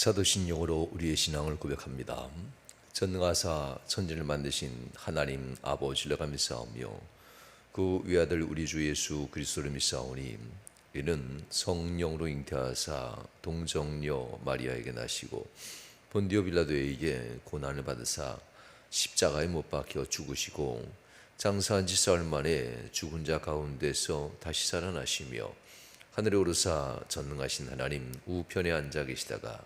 사도신경으로 우리의 신앙을 고백합니다. 전능하사 천지를 만드신 하나님 아버지를 감사하며 그 외아들 우리 주 예수 그리스도를 믿사오니 이는 성령으로 잉태하사 동정녀 마리아에게 나시고 본디오 빌라도에게 고난을 받으사 십자가에 못 박혀 죽으시고 장사한 지 사흘 만에 죽은 자 가운데서 다시 살아나시며 하늘에 오르사 전능하신 하나님 우편에 앉아 계시다가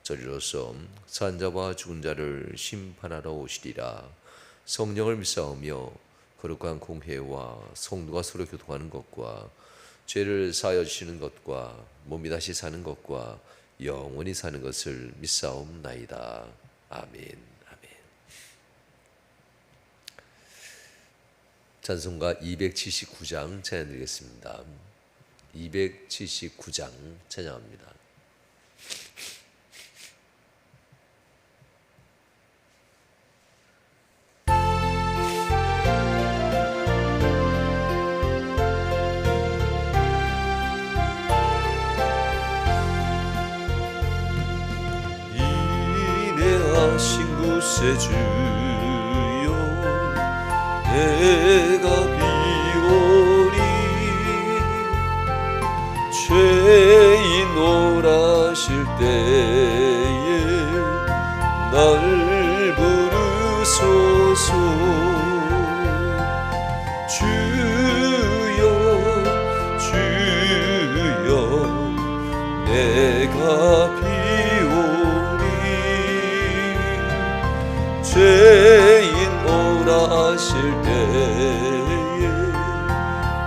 저리로서 산 자와 죽은 자를 심판하러 오시리라. 성령을 믿사오며 거룩한 공회와 성도가 서로 교통하는 것과 죄를 사하여 주시는 것과 몸이 다시 사는 것과 영원히 사는 것을 믿사옵나이다. 아멘. 찬송가 279장 찬양드리겠습니다. 279장 찬양합니다. 인내하신 구세주여 내가 비오니 죄인 오라실 때에 날 부르소서. 주여 주여 내가 비오니 죄인 오라실 때에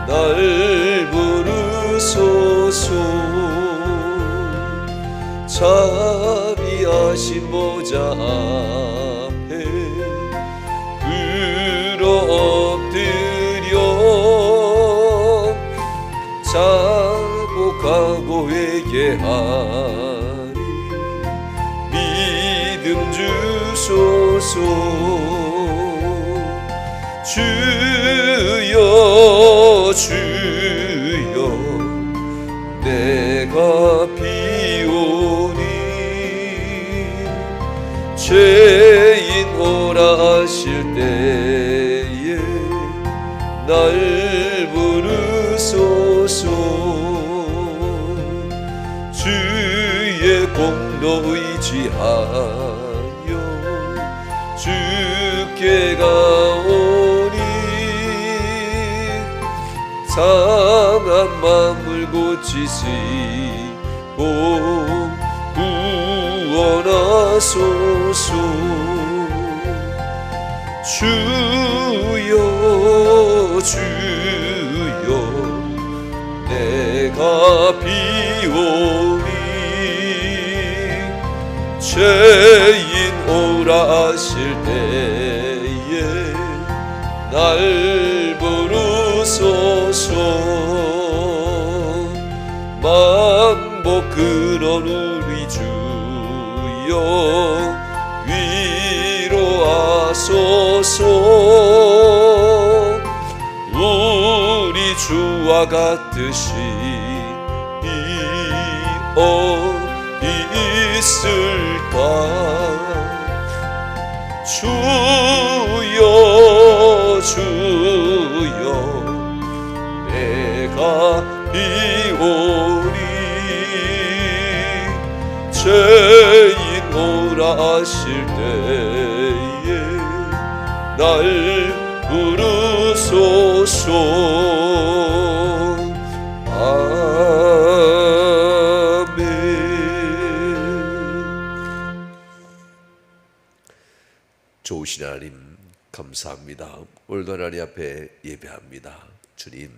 날 부르소서. 자비하신 보좌 앞에 꿇어 엎드려 자복하고 회개하리 믿음 주소서. 주여 주여 내가 비오니 죄인 오라실 때에 날 부르소서. 주의 공로 의지하여 주께 가오니 상한 마음을 고치시고 구원하소서. 주여 주여 내가 비오니 죄인 오라실 때에 날 부르소서. 만복 그런 우리 주여 위로하소서. 우리 주와 같으시 어디 있을까. 주여 주여 내가 비오니 죄인 오라실 때에 날 부르소서. 아멘. 좋으신 하나님 감사합니다. 오늘도 하나님 앞에 예배합니다. 주님,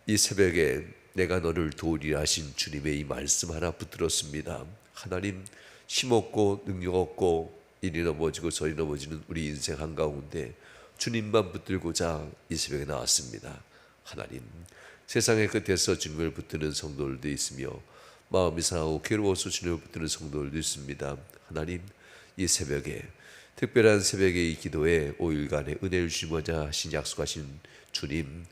이 새벽에 내가 너를 도우리라 하신 주님의 이 말씀 하나 붙들었습니다. 하나님, 힘없고 능력 없고 이리 넘어지고 저리 넘어지는 우리 인생 한가운데 주님만 붙들고자 이 새벽에 나왔습니다. 하나님, 세상의 끝에서 주님을 붙드는 성도들도 있으며 마음이 상하고 괴로워서 주님을 붙드는 성도들도 있습니다. 하나님, 이 새벽에 특별한 새벽의 이 기도에 5일간의 은혜를 주시고자 하신 약속하신 주님,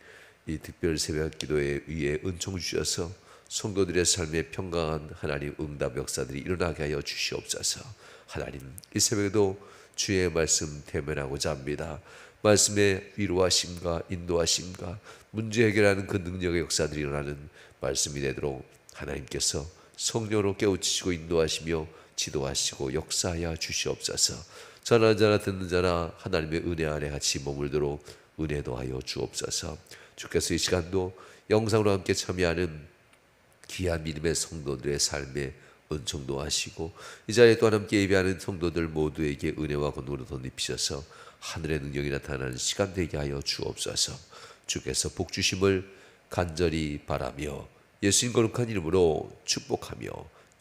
이 특별 새벽 기도에 위에 은총 주셔서 성도들의 삶에 평강한 하나님 응답 역사들이 일어나게 하여 주시옵소서. 하나님, 이 새벽에도 주의 말씀 대면하고자 합니다. 말씀의 위로하심과 인도하심과 문제 해결하는 그 능력의 역사들이 일어나는 말씀이 되도록 하나님께서 성령으로 깨우치시고 인도하시며 지도하시고 역사하여 주시옵소서. 전하는 자나 듣는 자나 하나님의 은혜 안에 같이 머물도록 은혜도 하여 주옵소서. 주께서 이 시간도 영상으로 함께 참여하는 귀한 믿음의 성도들의 삶에 은총도 하시고 이 자리에 또한 함께 예배하는 성도들 모두에게 은혜와 권능으로 덧입히셔서 하늘의 능력이 나타나는 시간 되게 하여 주옵소서. 주께서 복 주심을 간절히 바라며 예수님 거룩한 이름으로 축복하며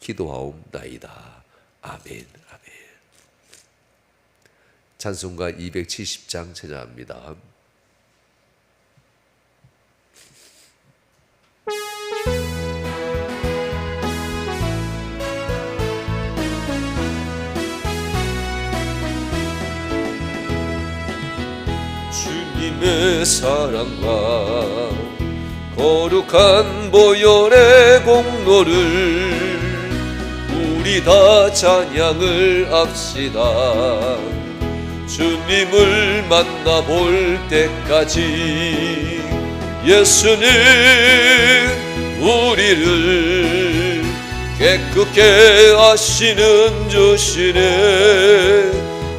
기도하옵나이다. 아멘. 아멘. 찬송가 270장 찬양합니다. 주님의 사랑과 거룩한 보혈의 공로를 우리 다 찬양을 합시다. 주님을 만나볼 때까지 예수는 우리를 깨끗게 하시는 주시네.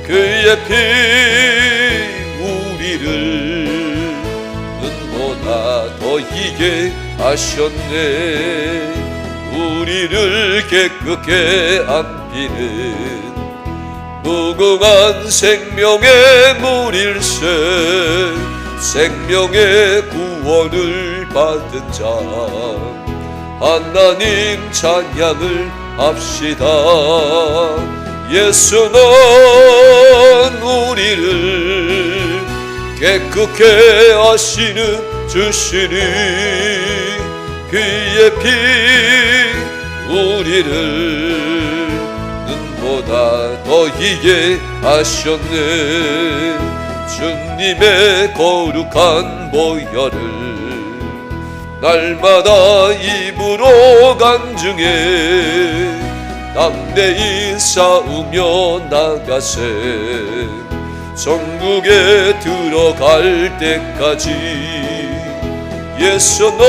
그의 피 우리를 눈보다 더 희게 하셨네. 우리를 깨끗게 안기는 무궁한 생명의 물일세. 생명의 구원을 받은 자 하나님 찬양을 합시다. 예수는 우리를 깨끗게 하시는 주시니 그의 피 우리를 눈보다 더 희게 하셨네. 주님의 거룩한 보혈을 날마다 입으로 간증해 담대히 싸우며 나가세. 천국에 들어갈 때까지 예수는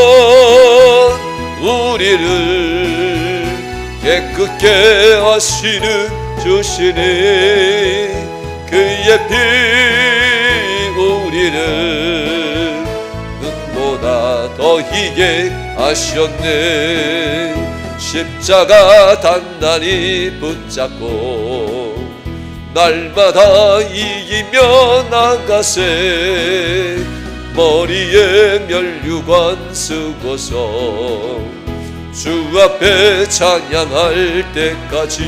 우리를 깨끗게 하시는 주시니 그의 피 우리를 눈보다 더 희게 하셨네. 십자가 단단히 붙잡고 날마다 이기며 나가세. 머리에 면류관 쓰고서 주 앞에 찬양할 때까지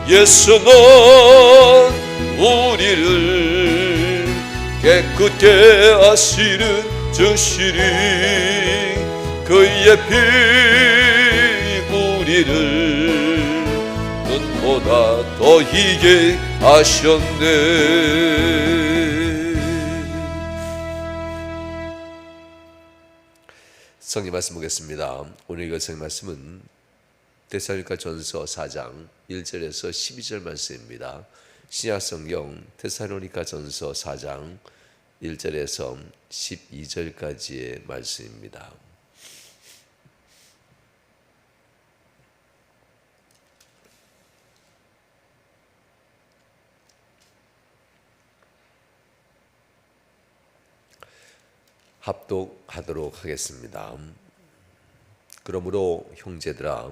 예수는 우리를 깨끗게 하시는 주시니 그의 피 우리를 눈보다 더 희게 하셨네. 성경 말씀 보겠습니다. 오늘 읽을 성경 말씀은 데살로니가 전서 4장 1절에서 12절 말씀입니다. 신약 성경 데살로니가 전서 4장 1절에서 12절까지의 말씀입니다. 합독하도록 하겠습니다. 그러므로 형제들아,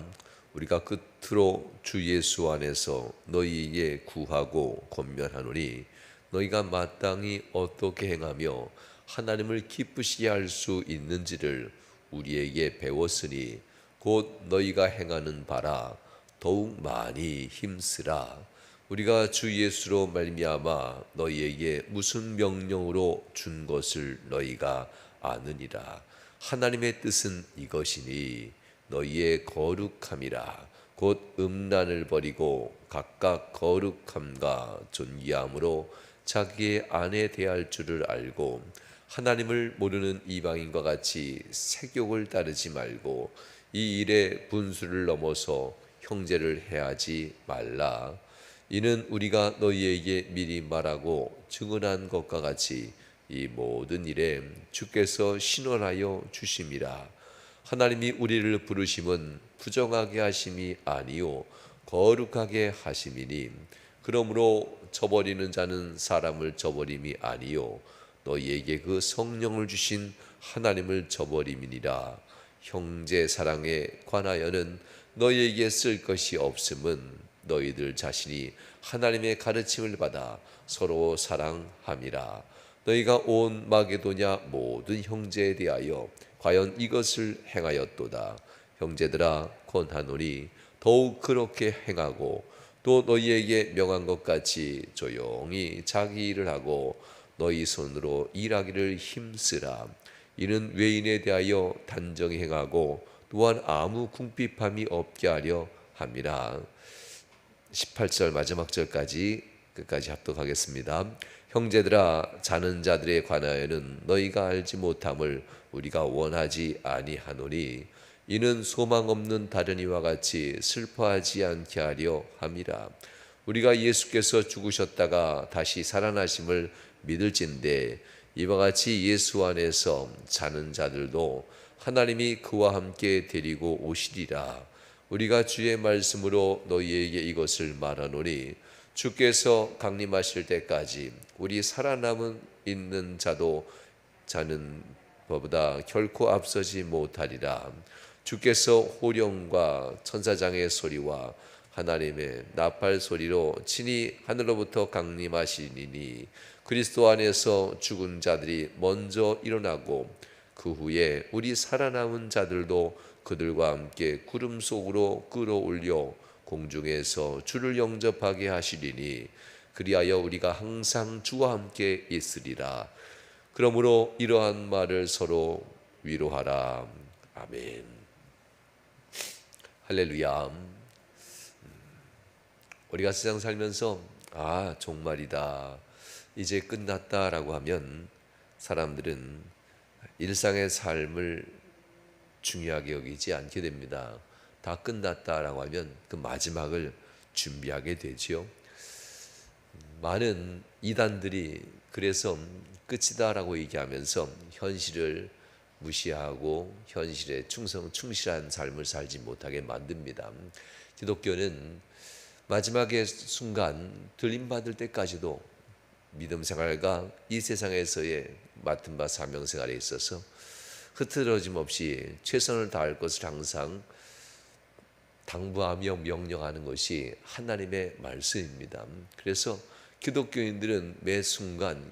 우리가 끝으로 주 예수 안에서 너희에게 구하고 권면하노니 너희가 마땅히 어떻게 행하며 하나님을 기쁘시게 할 수 있는지를 우리에게 배웠으니 곧 너희가 행하는 바라 더욱 많이 힘쓰라. 우리가 주 예수로 말미암아 너희에게 무슨 명령으로 준 것을 너희가 아느니라. 하나님의 뜻은 이것이니 너희의 거룩함이라. 곧 음란을 버리고 각각 거룩함과 존귀함으로 자기의 아내 대할 줄을 알고 하나님을 모르는 이방인과 같이 세욕을 따르지 말고 이 일에 분수를 넘어서 형제를 해하지 말라. 이는 우리가 너희에게 미리 말하고 증언한 것과 같이 이 모든 일에 주께서 신원하여 주심이라. 하나님이 우리를 부르심은 부정하게 하심이 아니요 거룩하게 하심이니 그러므로 저버리는 자는 사람을 저버림이 아니요 너희에게 그 성령을 주신 하나님을 저버림이니라. 형제 사랑에 관하여는 너희에게 쓸 것이 없음은 너희들 자신이 하나님의 가르침을 받아 서로 사랑함이라. 너희가 온 마게도냐 모든 형제에 대하여 과연 이것을 행하였도다. 형제들아 권하노니 더욱 그렇게 행하고 또 너희에게 명한 것 같이 조용히 자기 일을 하고 너희 손으로 일하기를 힘쓰라. 이는 외인에 대하여 단정히 행하고 또한 아무 궁핍함이 없게 하려 함이라. 18절 마지막 절까지 끝까지 합독하겠습니다. 형제들아 자는 자들에 관하여는 너희가 알지 못함을 우리가 원하지 아니하노니 이는 소망 없는 다른 이와 같이 슬퍼하지 않게 하려 함이라. 우리가 예수께서 죽으셨다가 다시 살아나심을 믿을진대 이와 같이 예수 안에서 자는 자들도 하나님이 그와 함께 데리고 오시리라. 우리가 주의 말씀으로 너희에게 이것을 말하노니 주께서 강림하실 때까지 우리 살아남은 있는 자도 자는 것보다 결코 앞서지 못하리라. 주께서 호령과 천사장의 소리와 하나님의 나팔 소리로 친히 하늘로부터 강림하시리니 그리스도 안에서 죽은 자들이 먼저 일어나고 그 후에 우리 살아남은 자들도 그들과 함께 구름 속으로 끌어올려 공중에서 주를 영접하게 하시리니 그리하여 우리가 항상 주와 함께 있으리라. 그러므로 이러한 말을 서로 위로하라. 아멘. 할렐루야. 우리가 세상 살면서 종말이다, 이제 끝났다라고 하면 사람들은 일상의 삶을 중요하게 여기지 않게 됩니다. 다 끝났다라고 하면 그 마지막을 준비하게 되지요. 많은 이단들이 그래서 끝이다라고 얘기하면서 현실을 무시하고 현실에 충실한 삶을 살지 못하게 만듭니다. 기독교는 마지막의 순간 들림받을 때까지도 믿음 생활과 이 세상에서의 맡은 바 사명 생활에 있어서 흐트러짐 없이 최선을 다할 것을 항상 당부하며 명령하는 것이 하나님의 말씀입니다. 그래서 기독교인들은 매 순간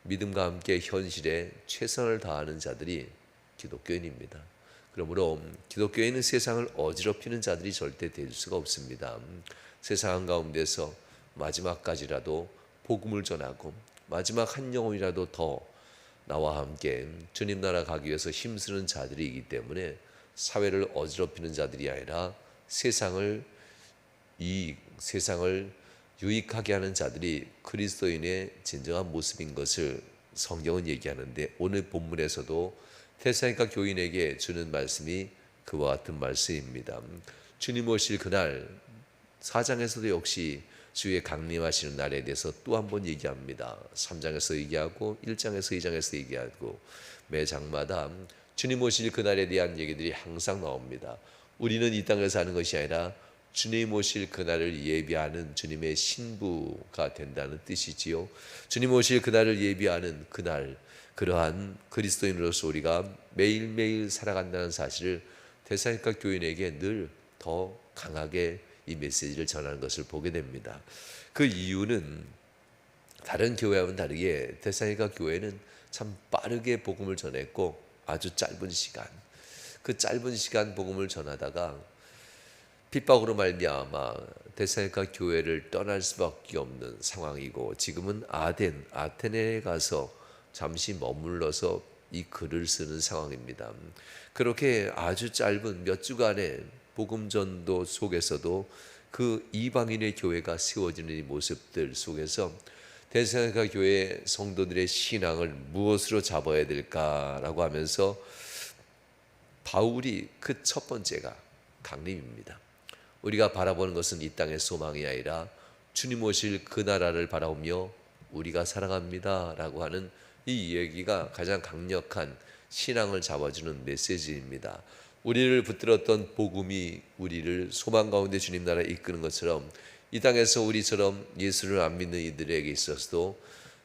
믿음과 함께 현실에 최선을 다하는 자들이 기독교인입니다. 그러므로 기독교인은 세상을 어지럽히는 자들이 절대 될 수가 없습니다. 세상 가운데서 마지막까지라도 복음을 전하고 마지막 한 영혼이라도 더 나와 함께 주님 나라 가기 위해서 힘쓰는 자들이기 때문에 사회를 어지럽히는 자들이 아니라 세상을 유익하게 하는 자들이 그리스도인의 진정한 모습인 것을 성경은 얘기하는데, 오늘 본문에서도 데살로니가 교인에게 주는 말씀이 그와 같은 말씀입니다. 주님 오실 그날 4장에서도 역시 주의 강림하시는 날에 대해서 또 한 번 얘기합니다. 3장에서 얘기하고 1장에서 2장에서 얘기하고 매 장마다 주님 오실 그날에 대한 얘기들이 항상 나옵니다. 우리는 이 땅을 사는 것이 아니라 주님 오실 그날을 예비하는 주님의 신부가 된다는 뜻이지요. 주님 오실 그날을 예비하는 그날, 그러한 그리스도인으로서 우리가 매일매일 살아간다는 사실을 데살로니가 교인에게 늘 더 강하게 이 메시지를 전하는 것을 보게 됩니다. 그 이유는 다른 교회와는 다르게 데살로니가 교회는 참 빠르게 복음을 전했고 아주 짧은 시간, 그 짧은 시간 복음을 전하다가 핍박으로 말미암아 데살로니가 교회를 떠날 수밖에 없는 상황이고, 지금은 아테네에 가서 잠시 머물러서 이 글을 쓰는 상황입니다. 그렇게 아주 짧은 몇 주간의 복음 전도 속에서도 그 이방인의 교회가 세워지는 이 모습들 속에서 데살로니가 교회 성도들의 신앙을 무엇으로 잡아야 될까라고 하면서 바울이 그 첫 번째가 강림입니다. 우리가 바라보는 것은 이 땅의 소망이 아니라 주님 오실 그 나라를 바라보며 우리가 사랑합니다 라고 하는 이 이야기가 가장 강력한 신앙을 잡아주는 메시지입니다. 우리를 붙들었던 복음이 우리를 소망 가운데 주님 나라에 이끄는 것처럼 이 땅에서 우리처럼 예수를 안 믿는 이들에게 있어서도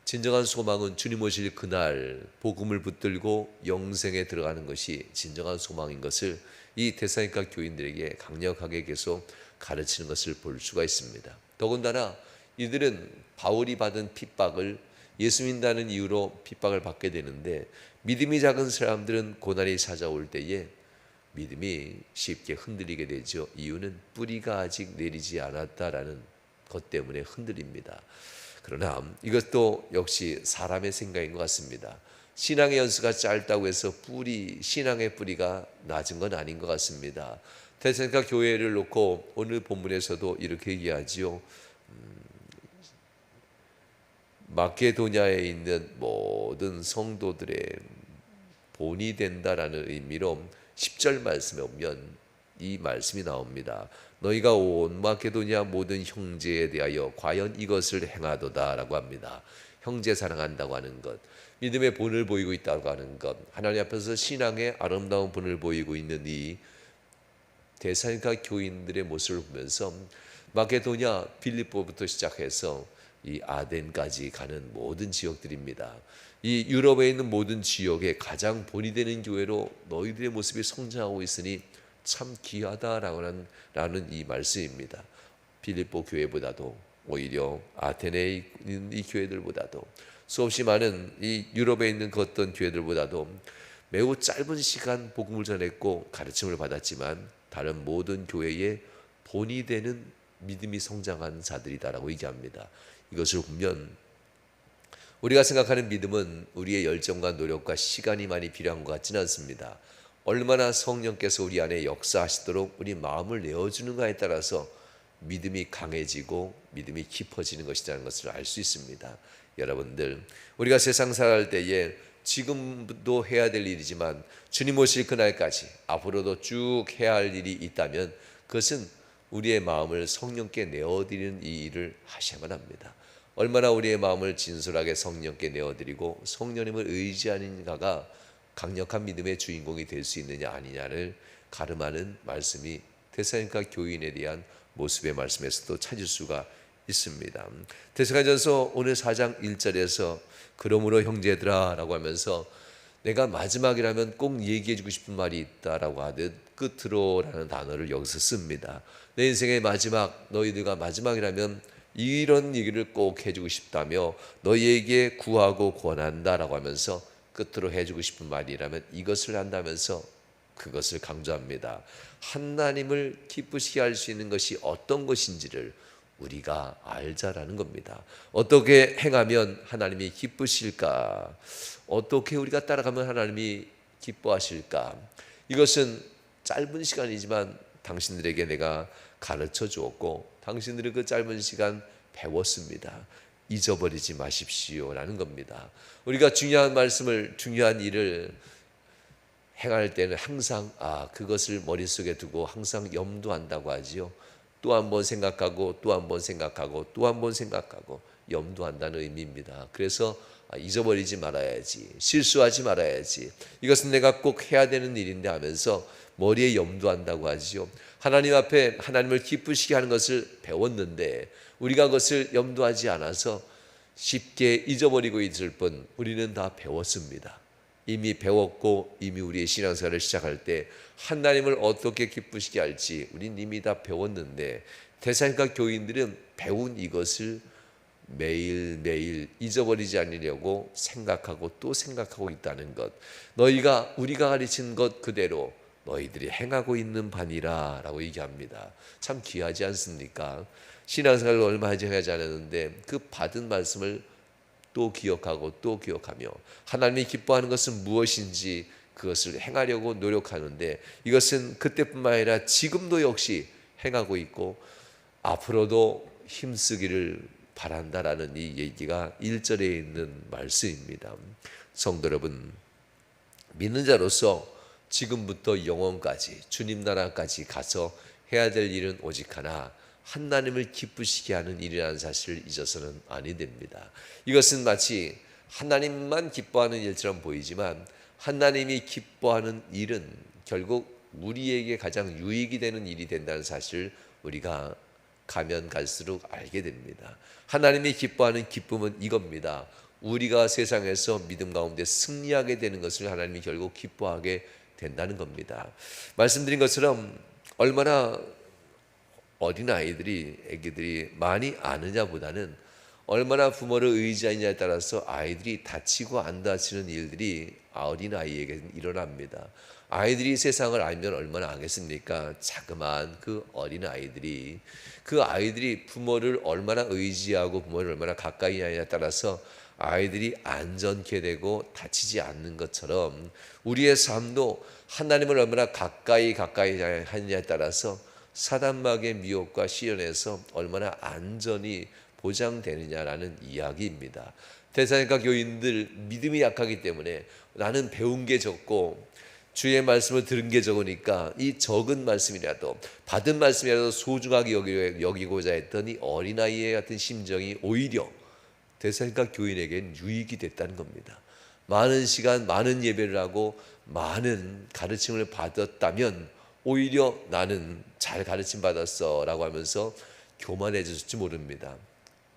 진정한 소망은 주님 오실 그날 복음을 붙들고 영생에 들어가는 것이 진정한 소망인 것을 이 데살로니가 교인들에게 강력하게 계속 가르치는 것을 볼 수가 있습니다. 더군다나 이들은 바울이 받은 핍박을 예수 믿는다는 이유로 핍박을 받게 되는데, 믿음이 작은 사람들은 고난이 찾아올 때에 믿음이 쉽게 흔들리게 되죠. 이유는 뿌리가 아직 내리지 않았다라는 것 때문에 흔들립니다. 그러나 이것도 역시 사람의 생각인 것 같습니다. 신앙의 연수가 짧다고 해서 신앙의 뿌리가 낮은 건 아닌 것 같습니다. 데살로니가 교회를 놓고 오늘 본문에서도 이렇게 얘기하지요. 마케도냐에 있는 모든 성도들의 본이 된다라는 의미로 10절 말씀에 오면 이 말씀이 나옵니다. 너희가 온 마케도냐 모든 형제에 대하여 과연 이것을 행하도다 라고 합니다. 형제 사랑한다고 하는 것, 믿음의 본을 보이고 있다고 하는 것, 하나님 앞에서 신앙의 아름다운 본을 보이고 있는 이 데살로니가 교인들의 모습을 보면서 마케도냐, 빌립보부터 시작해서 이 아덴까지 가는 모든 지역들입니다. 이 유럽에 있는 모든 지역에 가장 본이 되는 교회로 너희들의 모습이 성장하고 있으니 참 귀하다라는 이 말씀입니다. 빌립보 교회보다도 오히려 아테네에 있는 이 교회들보다도 수없이 많은 이 유럽에 있는 그 어떤 교회들보다도 매우 짧은 시간 복음을 전했고 가르침을 받았지만 다른 모든 교회의 본이 되는 믿음이 성장한 자들이다라고 얘기합니다. 이것을 보면 우리가 생각하는 믿음은 우리의 열정과 노력과 시간이 많이 필요한 것 같지는 않습니다. 얼마나 성령께서 우리 안에 역사하시도록 우리 마음을 내어주는가에 따라서 믿음이 강해지고 믿음이 깊어지는 것이라는 것을 알 수 있습니다. 여러분들, 우리가 세상 살아갈 때에 지금도 해야 될 일이지만 주님 오실 그날까지 앞으로도 쭉 해야 할 일이 있다면 그것은 우리의 마음을 성령께 내어드리는 이 일을 하셔야만 합니다. 얼마나 우리의 마음을 진솔하게 성령께 내어드리고 성령님을 의지하는가가 강력한 믿음의 주인공이 될 수 있느냐 아니냐를 가름하는 말씀이 데살로니가 교인에 대한 모습의 말씀에서도 찾을 수가 있습니다. 데살로니가전서 오늘 4장 1절에서 그러므로 형제들아 라고 하면서 내가 마지막이라면 꼭 얘기해주고 싶은 말이 있다라고 하듯 끝으로 라는 단어를 여기서 씁니다. 내 인생의 마지막, 너희들과 마지막이라면 이런 얘기를 꼭 해주고 싶다며 너희에게 구하고 권한다라고 하면서 끝으로 해주고 싶은 말이라면 이것을 한다면서 그것을 강조합니다. 하나님을 기쁘시게 할 수 있는 것이 어떤 것인지를 우리가 알자라는 겁니다. 어떻게 행하면 하나님이 기쁘실까? 어떻게 우리가 따라가면 하나님이 기뻐하실까? 이것은 짧은 시간이지만 당신들에게 내가 가르쳐 주었고 당신들은 그 짧은 시간 배웠습니다. 잊어버리지 마십시오 라는 겁니다. 우리가 중요한 말씀을, 중요한 일을 행할 때는 항상 그것을 머릿속에 두고 항상 염두한다고 하지요. 또 한 번 생각하고 또 한 번 생각하고 또 한 번 생각하고 염두한다는 의미입니다. 그래서 잊어버리지 말아야지, 실수하지 말아야지, 이것은 내가 꼭 해야 되는 일인데 하면서 머리에 염두한다고 하지요. 하나님 앞에 하나님을 기쁘시게 하는 것을 배웠는데 우리가 그것을 염두하지 않아서 쉽게 잊어버리고 있을 뿐 우리는 다 배웠습니다. 이미 배웠고 이미 우리의 신앙생활을 시작할 때 하나님을 어떻게 기쁘시게 할지 우린 이미 다 배웠는데 데살로니가 교인들은 배운 이것을 매일매일 잊어버리지 않으려고 생각하고 또 생각하고 있다는 것, 우리가 가르친 것 그대로 너희들이 행하고 있는 바니라 라고 얘기합니다. 참 귀하지 않습니까? 신앙생활을 얼마 하지 않았는데 그 받은 말씀을 또 기억하고 또 기억하며 하나님이 기뻐하는 것은 무엇인지 그것을 행하려고 노력하는데 이것은 그때뿐만 아니라 지금도 역시 행하고 있고 앞으로도 힘쓰기를 바란다라는 이 얘기가 1절에 있는 말씀입니다. 성도 여러분, 믿는 자로서 지금부터 영원까지 주님 나라까지 가서 해야 될 일은 오직 하나, 하나님을 기쁘시게 하는 일이라는 사실을 잊어서는 아니 됩니다. 이것은 마치 하나님만 기뻐하는 일처럼 보이지만 하나님이 기뻐하는 일은 결국 우리에게 가장 유익이 되는 일이 된다는 사실을 우리가 가면 갈수록 알게 됩니다. 하나님이 기뻐하는 기쁨은 이겁니다. 우리가 세상에서 믿음 가운데 승리하게 되는 것을 하나님이 결국 기뻐하게 된다는 겁니다. 말씀드린 것처럼 얼마나 어린아이들이, 애기들이 많이 아느냐보다는 얼마나 부모를 의지하느냐에 따라서 아이들이 다치고 안 다치는 일들이 어린아이에게는 일어납니다. 아이들이 세상을 알면 얼마나 알겠습니까? 자그마한 그 어린아이들이, 그 아이들이 부모를 얼마나 의지하고 부모를 얼마나 가까이 하느냐에 따라서 아이들이 안전케 되고 다치지 않는 것처럼 우리의 삶도 하나님을 얼마나 가까이 하느냐에 따라서 사단마귀의 미혹과 시련에서 얼마나 안전이 보장되느냐라는 이야기입니다. 데살로니가 교인들 믿음이 약하기 때문에 나는 배운 게 적고 주의 말씀을 들은 게 적으니까 이 적은 말씀이라도, 받은 말씀이라도 소중하게 여기고자 했던 이 어린아이의 같은 심정이 오히려 데살로니가 교인에게는 유익이 됐다는 겁니다. 많은 시간, 많은 예배를 하고 많은 가르침을 받았다면 오히려 나는 잘 가르침 받았어 라고 하면서 교만해졌을지 모릅니다.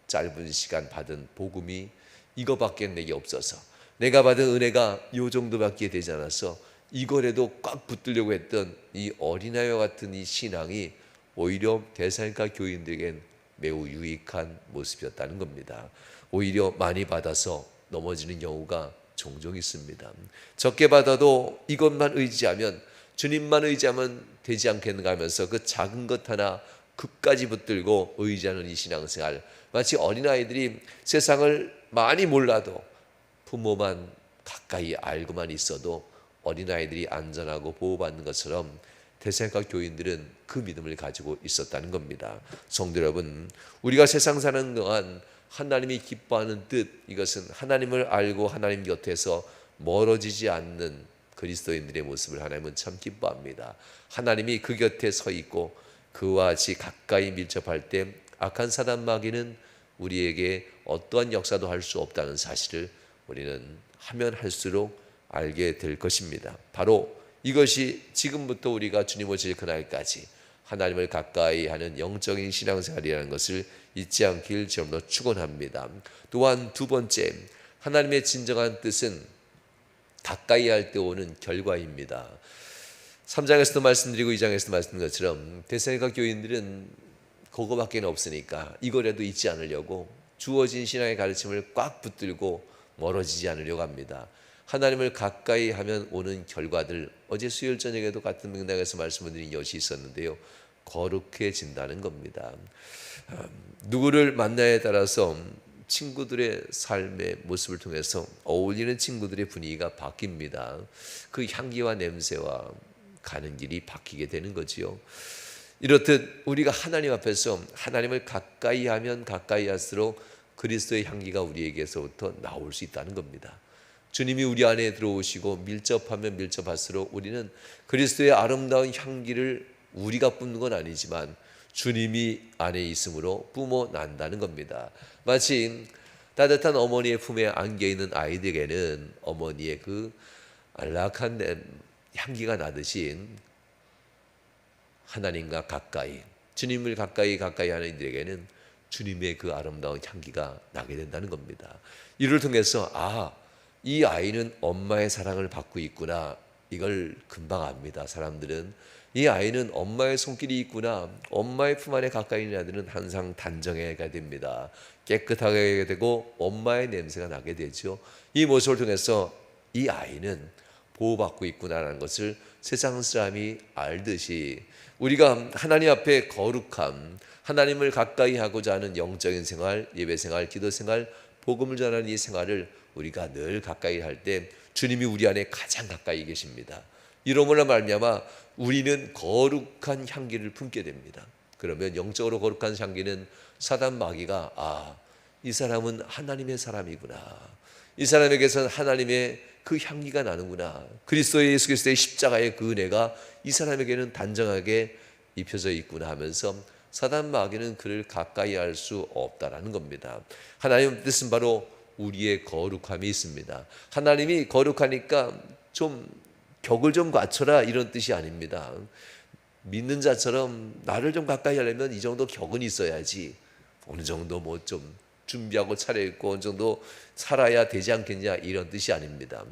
짧은 시간 받은 복음이 이거밖에 내게 없어서, 내가 받은 은혜가 이 정도밖에 되지 않아서 이거라도 꽉 붙들려고 했던 이 어린아이와 같은 이 신앙이 오히려 데살로니가 교인들에겐 매우 유익한 모습이었다는 겁니다. 오히려 많이 받아서 넘어지는 경우가 종종 있습니다. 적게 받아도 이것만 의지하면, 주님만 의지하면 되지 않겠는가 하면서 그 작은 것 하나 끝까지 붙들고 의지하는 이 신앙생활, 마치 어린아이들이 세상을 많이 몰라도 부모만 가까이 알고만 있어도 어린아이들이 안전하고 보호받는 것처럼 데살로니가 교인들은 그 믿음을 가지고 있었다는 겁니다. 성도 여러분, 우리가 세상 사는 동안 하나님이 기뻐하는 뜻, 이것은 하나님을 알고 하나님 곁에서 멀어지지 않는 그리스도인들의 모습을 하나님은 참 기뻐합니다. 하나님이 그 곁에 서 있고 그와 같이 가까이 밀접할 때 악한 사단 마귀는 우리에게 어떠한 역사도 할 수 없다는 사실을 우리는 하면 할수록 알게 될 것입니다. 바로 이것이 지금부터 우리가 주님 오실 그날까지 하나님을 가까이 하는 영적인 신앙생활이라는 것을 잊지 않길 주님으로 축원합니다. 또한 두 번째, 하나님의 진정한 뜻은 가까이 할 때 오는 결과입니다. 3장에서도 말씀드리고 2장에서도 말씀드린 것처럼 데살로니가 교인들은 그거밖에 없으니까 이거라도 잊지 않으려고 주어진 신앙의 가르침을 꽉 붙들고 멀어지지 않으려고 합니다. 하나님을 가까이 하면 오는 결과들, 어제 수요일 저녁에도 같은 명당에서 말씀을 드린 것이 있었는데요, 거룩해진다는 겁니다. 누구를 만나에 따라서 친구들의 삶의 모습을 통해서 어울리는 친구들의 분위기가 바뀝니다. 그 향기와 냄새와 가는 길이 바뀌게 되는 거지요. 이렇듯 우리가 하나님 앞에서 하나님을 가까이 하면 가까이 할수록 그리스도의 향기가 우리에게서부터 나올 수 있다는 겁니다. 주님이 우리 안에 들어오시고 밀접하면 밀접할수록 우리는 그리스도의 아름다운 향기를 우리가 뿜는 건 아니지만 주님이 안에 있으므로 뿜어난다는 겁니다. 마치 따뜻한 어머니의 품에 안겨있는 아이들에게는 어머니의 그 안락한 향기가 나듯이 하나님과 가까이, 주님을 가까이 하는 이들에게는 주님의 그 아름다운 향기가 나게 된다는 겁니다. 이를 통해서 이 아이는 엄마의 사랑을 받고 있구나, 이걸 금방 압니다. 사람들은 이 아이는 엄마의 손길이 있구나, 엄마의 품 안에 가까이 있는 아들은 항상 단정해야 됩니다. 깨끗하게 되고 엄마의 냄새가 나게 되죠. 이 모습을 통해서 이 아이는 보호받고 있구나라는 것을 세상 사람이 알듯이 우리가 하나님 앞에 거룩함, 하나님을 가까이 하고자 하는 영적인 생활, 예배 생활, 기도 생활, 복음을 전하는 이 생활을 우리가 늘 가까이 할 때 주님이 우리 안에 가장 가까이 계십니다. 이러므로 말미암아 우리는 거룩한 향기를 품게 됩니다. 그러면 영적으로 거룩한 향기는 사단 마귀가 이 사람은 하나님의 사람이구나. 이 사람에게선 하나님의 그 향기가 나는구나. 그리스도 예수 그리스도의 십자가의 그 은혜가 이 사람에게는 단정하게 입혀져 있구나 하면서 사단 마귀는 그를 가까이 할 수 없다라는 겁니다. 하나님의 뜻은 바로 우리의 거룩함이 있습니다. 하나님이 거룩하니까 좀 격을 좀 갖춰라 이런 뜻이 아닙니다. 믿는 자처럼 나를 좀 가까이 하려면 이 정도 격은 있어야지, 어느 정도 뭐 좀 준비하고 차려입고 어느 정도 살아야 되지 않겠냐 이런 뜻이 아닙니다.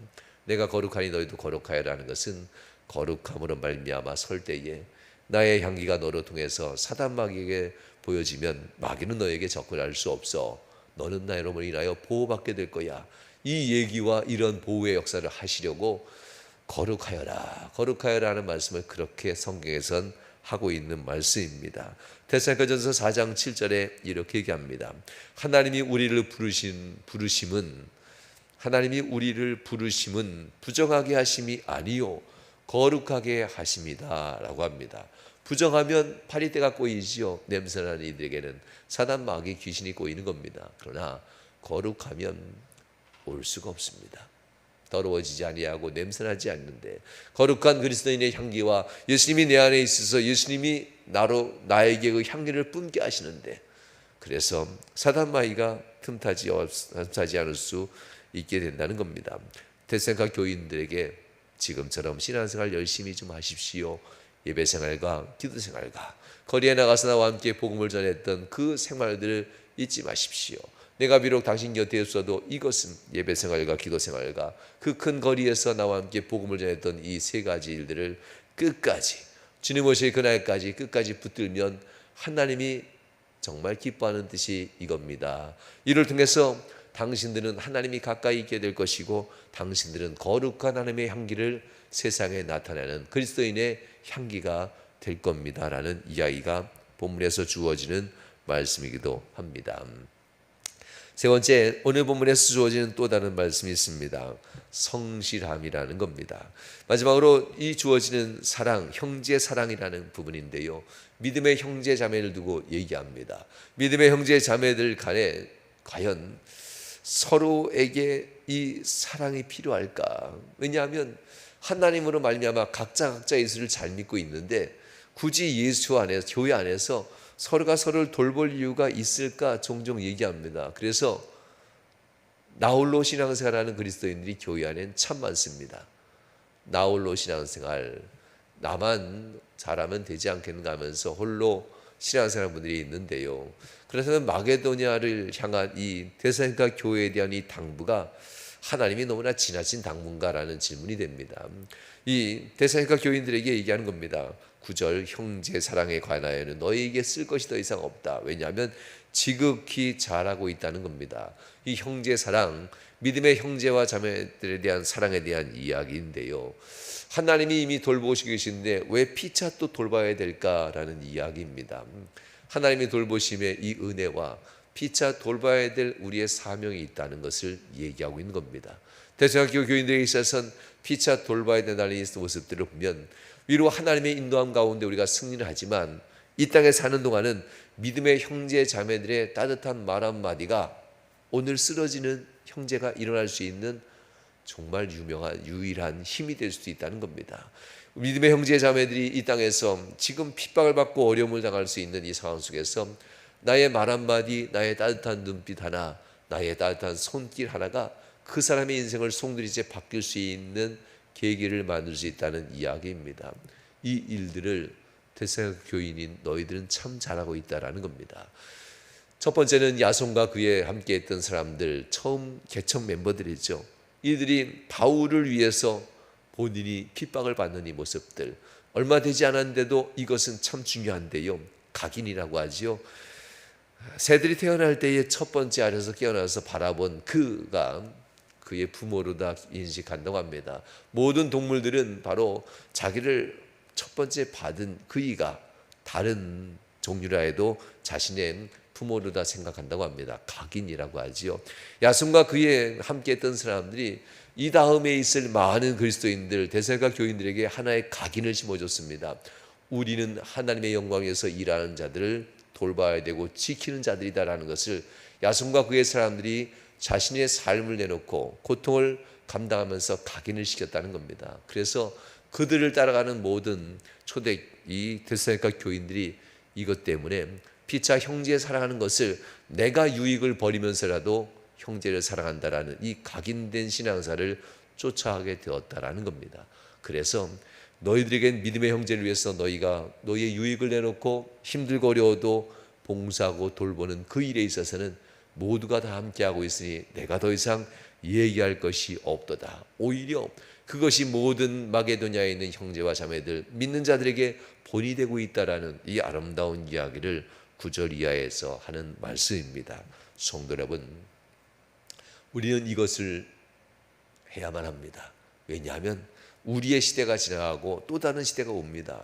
내가 거룩하니 너희도 거룩하여라는 것은 거룩함으로 말미암아 설 때에 나의 향기가 너로 통해서 사단 마귀에게 보여지면 마귀는 너에게 접근할 수 없어. 너는 나로 인하여 보호받게 될 거야. 이 얘기와 이런 보호의 역사를 하시려고 거룩하여라, 거룩하여라는 말씀을 그렇게 성경에선 하고 있는 말씀입니다. 데살로니가전서 4장 7절에 이렇게 얘기합니다. 하나님이 우리를 부르심은 부정하게 하심이 아니요 거룩하게 하심이다 라고 합니다. 부정하면 파리떼가 꼬이지요. 냄새나는 이들에게는 사단 마귀 귀신이 꼬이는 겁니다. 그러나 거룩하면 올 수가 없습니다. 더러워지지 아니하고 냄새나지 않는데, 거룩한 그리스도인의 향기와 예수님이 내 안에 있어서 예수님이 나에게 그 향기를 뿜게 하시는데, 그래서 사단 마귀가 틈타지 않을 수 있게 된다는 겁니다. 데살로니가 교인들에게 지금처럼 신앙생활 열심히 좀 하십시오. 예배생활과 기도생활과 거리에 나가서 나와 함께 복음을 전했던 그 생활들을 잊지 마십시오. 내가 비록 당신 곁에 있어도 이것은 예배생활과 기도생활과 그 큰 거리에서 나와 함께 복음을 전했던 이 세 가지 일들을 끝까지, 주님 오실 그날까지 끝까지 붙들면 하나님이 정말 기뻐하는 뜻이 이겁니다. 이를 통해서 당신들은 하나님이 가까이 있게 될 것이고, 당신들은 거룩한 하나님의 향기를 세상에 나타내는 그리스도인의 향기가 될 겁니다 라는 이야기가 본문에서 주어지는 말씀이기도 합니다. 세 번째, 오늘 본문에서 주어지는 또 다른 말씀이 있습니다. 성실함이라는 겁니다. 마지막으로 이 주어지는 사랑, 형제 사랑이라는 부분인데요, 믿음의 형제 자매를 두고 얘기합니다. 믿음의 형제 자매들 간에 과연 서로에게 이 사랑이 필요할까? 왜냐하면 하나님으로 말미암아 각자 예수를 잘 믿고 있는데, 굳이 예수 안에서, 교회 안에서 서로가 서로를 돌볼 이유가 있을까 종종 얘기합니다. 그래서 나홀로 신앙생활하는 그리스도인들이 교회 안엔 참 많습니다. 나홀로 신앙생활, 나만 잘하면 되지 않겠는가 하면서 홀로 신앙생활하는 분들이 있는데요, 그래서 마게도냐를 향한 이 데살로니가 교회에 대한 이 당부가 하나님이 너무나 지나친 당분가라는 질문이 됩니다. 이 데살로니가 교인들에게 얘기하는 겁니다. 9절, 형제 사랑에 관하여는 너희에게 쓸 것이 더 이상 없다. 왜냐하면 지극히 잘하고 있다는 겁니다. 이 형제 사랑, 믿음의 형제와 자매들에 대한 사랑에 대한 이야기인데요, 하나님이 이미 돌보시고 계신데 왜 피차 또 돌봐야 될까라는 이야기입니다. 하나님이 돌보심의 이 은혜와 피차 돌봐야 될 우리의 사명이 있다는 것을 얘기하고 있는 겁니다. 데살로니가 교인들에게 있어서는 피차 돌봐야 된다는 이 모습들을 보면 위로 하나님의 인도함 가운데 우리가 승리를 하지만, 이 땅에 사는 동안은 믿음의 형제 자매들의 따뜻한 말 한마디가 오늘 쓰러지는 형제가 일어날 수 있는 정말 유일한 힘이 될 수도 있다는 겁니다. 믿음의 형제 자매들이 이 땅에서 지금 핍박을 받고 어려움을 당할 수 있는 이 상황 속에서 나의 말 한마디, 나의 따뜻한 눈빛 하나, 나의 따뜻한 손길 하나가 그 사람의 인생을 송두리째 바뀔 수 있는 계기를 만들 수 있다는 이야기입니다. 이 일들을 데살로니가 교인인 너희들은 참 잘하고 있다라는 겁니다. 첫 번째는 야손과 그에 함께했던 사람들, 처음 개척 멤버들이죠. 이들이 바울을 위해서 본인이 핍박을 받는 이 모습들, 얼마 되지 않았는데도 이것은 참 중요한데요, 각인이라고 하지요. 새들이 태어날 때의 첫 번째 알에서 깨어나서 바라본 그가 그의 부모로다 인식한다고 합니다. 모든 동물들은 바로 자기를 첫 번째 받은 그이가 다른 종류라 해도 자신의 부모로다 생각한다고 합니다. 각인이라고 하지요. 야손과 그에 함께했던 사람들이 이 다음에 있을 많은 그리스도인들, 데살로니가 교인들에게 하나의 각인을 심어줬습니다. 우리는 하나님의 영광에서 일하는 자들을 돌봐야 되고 지키는 자들이다라는 것을 야손과 그의 사람들이 자신의 삶을 내놓고 고통을 감당하면서 각인을 시켰다는 겁니다. 그래서 그들을 따라가는 모든 초대 이 데살로니가 교인들이 이것 때문에 피차 형제 사랑하는 것을 내가 유익을 버리면서라도 형제를 사랑한다라는 이 각인된 신앙사를 쫓아가게 되었다라는 겁니다. 그래서 너희들에겐 믿음의 형제를 위해서 너희가 너희의 유익을 내놓고 힘들고 어려워도 봉사하고 돌보는 그 일에 있어서는 모두가 다 함께하고 있으니 내가 더 이상 얘기할 것이 없도다. 오히려 그것이 모든 마게도냐에 있는 형제와 자매들 믿는 자들에게 본이 되고 있다라는 이 아름다운 이야기를 9절 이하에서 하는 말씀입니다. 성도 여러분, 우리는 이것을 해야만 합니다. 왜냐하면 우리의 시대가 지나가고 또 다른 시대가 옵니다.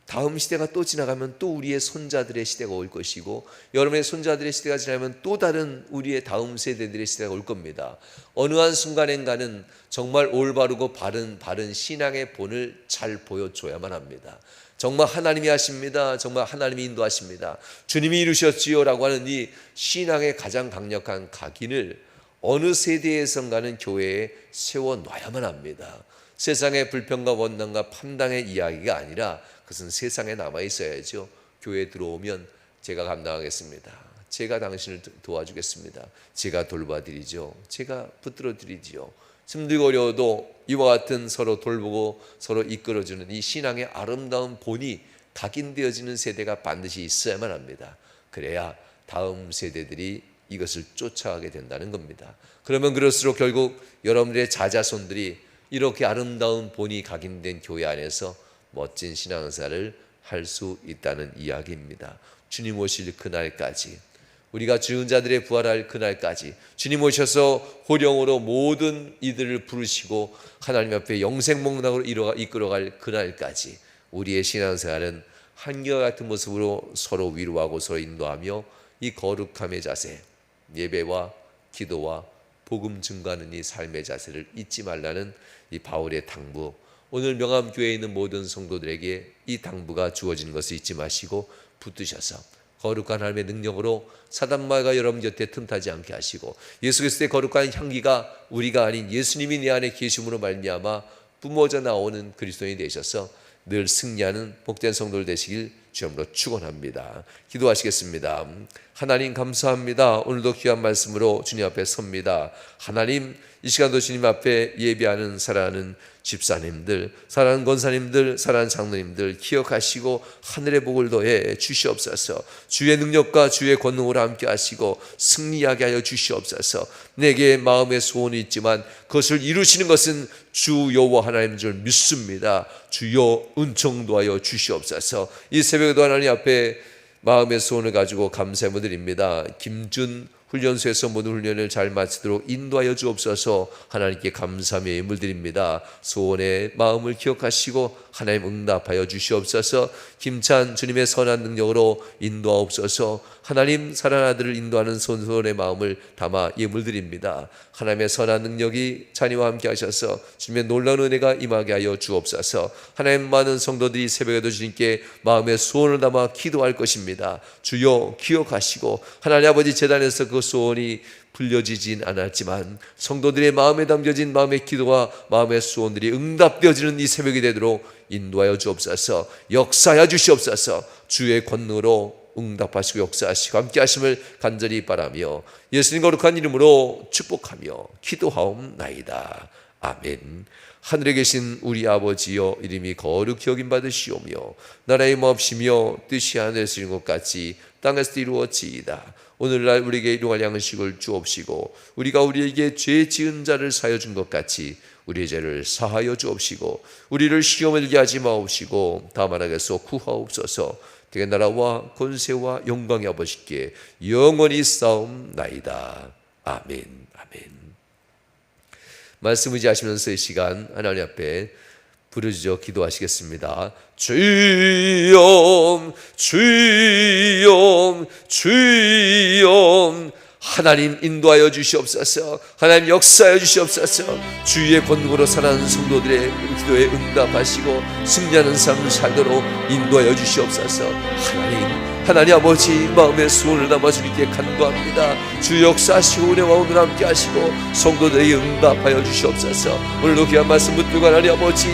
다음 시대가 또 지나가면 또 우리의 손자들의 시대가 올 것이고, 여러분의 손자들의 시대가 지나면 또 다른 우리의 다음 세대들의 시대가 올 겁니다. 어느 한 순간엔가는 정말 올바르고 바른 신앙의 본을 잘 보여줘야만 합니다. 정말 하나님이 하십니다. 정말 하나님이 인도하십니다. 주님이 이루셨지요 라고 하는 이 신앙의 가장 강력한 각인을 어느 세대에선가는 교회에 세워놔야만 합니다. 세상의 불평과 원망과 판단의 이야기가 아니라 그것은 세상에 남아있어야죠. 교회에 들어오면 제가 감당하겠습니다. 제가 당신을 도와주겠습니다. 제가 돌봐드리죠. 제가 붙들어드리지요. 힘들고 어려워도 이와 같은 서로 돌보고 서로 이끌어주는 이 신앙의 아름다운 본이 각인되어지는 세대가 반드시 있어야만 합니다. 그래야 다음 세대들이 이것을 쫓아가게 된다는 겁니다. 그러면 그럴수록 결국 여러분들의 자자손들이 이렇게 아름다운 본이 각인된 교회 안에서 멋진 신앙사를 할 수 있다는 이야기입니다. 주님 오실 그날까지, 우리가 죽은 자들의 부활할 그날까지 주님 오셔서 호령으로 모든 이들을 부르시고 하나님 앞에 영생목락으로 이끌어갈 그날까지 우리의 신앙생활은 한결 같은 모습으로 서로 위로하고 서로 인도하며 이 거룩함의 자세, 예배와 기도와 복음 증거하는 이 삶의 자세를 잊지 말라는 이 바울의 당부, 오늘 명암교회에 있는 모든 성도들에게 이 당부가 주어지는 것을 잊지 마시고 붙드셔서 거룩한 하나님의 능력으로 사단마가 여러분 곁에 틈타지 않게 하시고 예수 그리스도의 거룩한 향기가 우리가 아닌 예수님이 내 안에 계심으로 말미암아 뿜어져 나오는 그리스도인이 되셔서 늘 승리하는 복된 성도들 되시길 주님으로 축원합니다. 기도하시겠습니다. 하나님 감사합니다. 오늘도 귀한 말씀으로 주님 앞에 섭니다. 하나님, 이 시간도 주님 앞에 예배하는 사랑하는 집사님들, 사랑하는 권사님들, 사랑하는 장로님들 기억하시고 하늘의 복을 더해 주시옵소서. 주의 능력과 주의 권능으로 함께 하시고 승리하게 하여 주시옵소서. 내게 마음의 소원이 있지만 그것을 이루시는 것은 주 여호와 하나님인 줄 믿습니다. 주여 은총도하여 주시옵소서. 이 새벽에도 하나님 앞에 마음의 소원을 가지고 감사의 드립니다. 김준 훈련소에서 모든 훈련을 잘 마치도록 인도하여 주옵소서. 하나님께 감사의 예물 드립니다. 소원의 마음을 기억하시고 하나님 응답하여 주시옵소서. 김찬 주님의 선한 능력으로 인도하옵소서. 하나님 사랑하는 아들을 인도하는 손소원의 마음을 담아 예물 드립니다. 하나님의 선한 능력이 자녀와 함께 하셔서 주님의 놀라운 은혜가 임하게 하여 주옵소서. 하나님, 많은 성도들이 새벽에도 주님께 마음의 소원을 담아 기도할 것입니다. 주여 기억하시고 하나님 아버지 제단에서 그 소원이 불려지진 않았지만 성도들의 마음에 담겨진 마음의 기도와 마음의 소원들이 응답되어지는 이 새벽이 되도록 인도하여 주옵소서. 역사하여 주시옵소서. 주의 권능으로 응답하시고 역사하시고 함께 하심을 간절히 바라며 예수님 거룩한 이름으로 축복하며 기도하옵나이다. 아멘. 하늘에 계신 우리 아버지여, 이름이 거룩히 여김 받으시오며 나라의 마옵시며 뜻이 하늘에서 이룬 것 같이 땅에서도 이루어지이다. 오늘날 우리에게 일용할 양식을 주옵시고 우리가 우리에게 죄 지은 자를 사하여 준 것 같이 우리의 죄를 사하여 주옵시고 우리를 시험에 들게 하지 마옵시고 다만 악에서 구하옵소서. 그의 나라와 권세와 영광이 아버지께 영원히 싸움나이다. 아멘. 아멘. 말씀 의지하시면서 이 시간 하나님 앞에 부르짖어 기도하시겠습니다. 주여 주여 주여, 하나님 인도하여 주시옵소서. 하나님 역사하여 주시옵소서. 주의 권능으로 살아가는 성도들의 기도에 응답하시고 승리하는 삶을 살도록 인도하여 주시옵소서. 하나님, 하나님 아버지 마음의 소원을 담아 주님께 간구합니다. 주 역사하시고 은혜와 오늘 함께 하시고 성도들에게 응답하여 주시옵소서. 오늘도 귀한 말씀 붙들고 하나님 아버지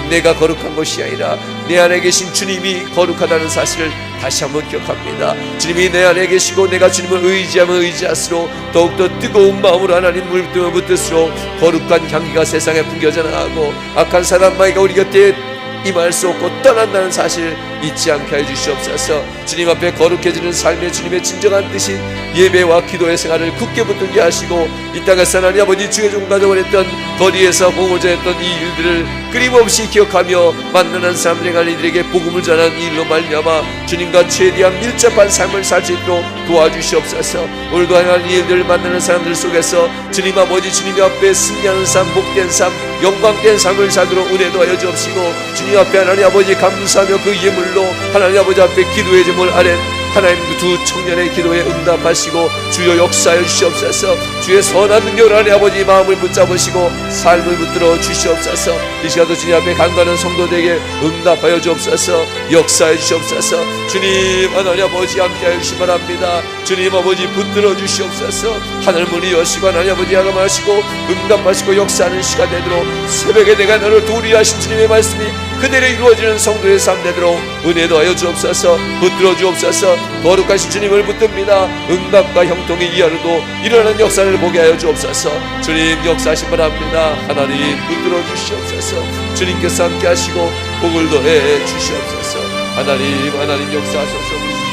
내가 거룩한 것이 아니라 내 안에 계신 주님이 거룩하다는 사실을 다시 한번 기억합니다. 주님이 내 안에 계시고 내가 주님을 의지하면 의지할수록 더욱더 뜨거운 마음으로 하나님을 붙들수록 거룩한 향기가 세상에 풍겨져 나가고 악한 사람 마귀가 우리 곁에 임할 수 없고 떠난다는 사실 잊지 않게 해주시옵소서. 주님 앞에 거룩해지는 삶의 주님의 진정한 뜻인 예배와 기도의 생활을 굳게 붙들게 하시고 이 땅에서 하나님 아버지 주의 종 가족을 했던 거리에서 공허자 했던 이 일들을 끊임없이 기억하며 만나는 사람들에게 이들에게 복음을 전하는 이 일로 말미암아 주님과 최대한 밀접한 삶을 살 수 있도록 도와주시옵소서. 오늘도 하나님 이 일들을 만나는 사람들 속에서 주님 아버지 주님 앞에 승리하는 삶, 복된 삶, 영광된 삶을 살도록 은혜도 하여 주옵시고 주님 앞에 하나님 아버지 감사하며 그 예물로 하나님 아버지 앞에 기도의 제물 아래 하나님 두 청년의 기도에 응답하시고 주여 역사하여 주시옵소서. 주의 선한 능력을 하나님 아버지 마음을 붙잡으시고 삶을 붙들어 주시옵소서. 이 시간도 주님 앞에 간구하는 성도들에게 응답하여 주옵소서. 역사해 주시옵소서. 주님 하나님 아버지 함께하여 주시 바랍니다. 주님 아버지 붙들어 주시옵소서. 하늘 문이 여시고 하나님 아버지 야감하시고 응답하시고 역사하는 시간 되도록 새벽에 내가 너를 도우리라 하신 주님의 말씀이 그대로 이루어지는 성도의 삶 되도록 은혜도 하여 주옵소서. 붙들어 주옵소서. 거룩하신 주님을 붙듭니다. 응답과 형통이 이하로도 일어나는 역사를 보게 하여 주옵소서. 주님 역사하신 바랍니다. 하나님 붙들어 주시옵소서. 주님께서 함께 하시고 복을 더해 주시옵소서. 하나님 역사하소서.